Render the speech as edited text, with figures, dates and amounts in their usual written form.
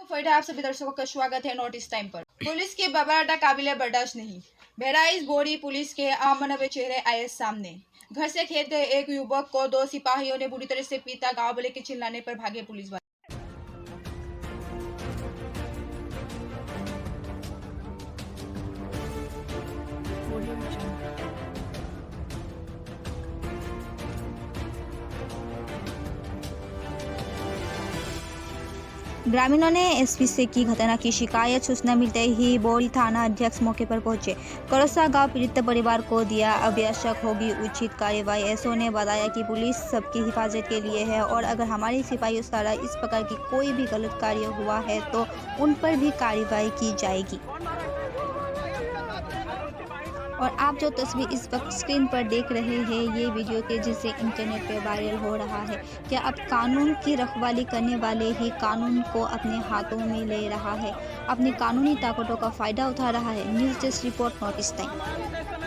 फरीदा, आप सभी दर्शकों का स्वागत है नोटिस टाइम पर। पुलिस की बर्बरता काबिले बर्दाश्त नहीं। बहराइच बोरी पुलिस के अमानवीय चेहरे आए सामने। घर से खेत गए एक युवक को दो सिपाहियों ने बुरी तरह से पीटा। गांव वाले के चिल्लाने पर भागे पुलिस वाले। ग्रामीणों ने एसपी से की घटना की शिकायत। सूचना मिलते ही बोरी थाना अध्यक्ष मौके पर पहुंचे। करोसा गांव पीड़ित परिवार को दिया आवश्यक होगी उचित कार्यवाही। एसओ ने बताया कि पुलिस सबकी हिफाजत के लिए है और अगर हमारे सिपाहियों द्वारा इस प्रकार की कोई भी गलत कार्य हुआ है तो उन पर भी कार्रवाई की जाएगी। और आप जो तस्वीर इस वक्त स्क्रीन पर देख रहे हैं ये वीडियो के जिससे इंटरनेट पे वायरल हो रहा है। क्या अब कानून की रखवाली करने वाले ही कानून को अपने हाथों में ले रहा है, अपनी कानूनी ताकतों का फायदा उठा रहा है। News desk report, notice time.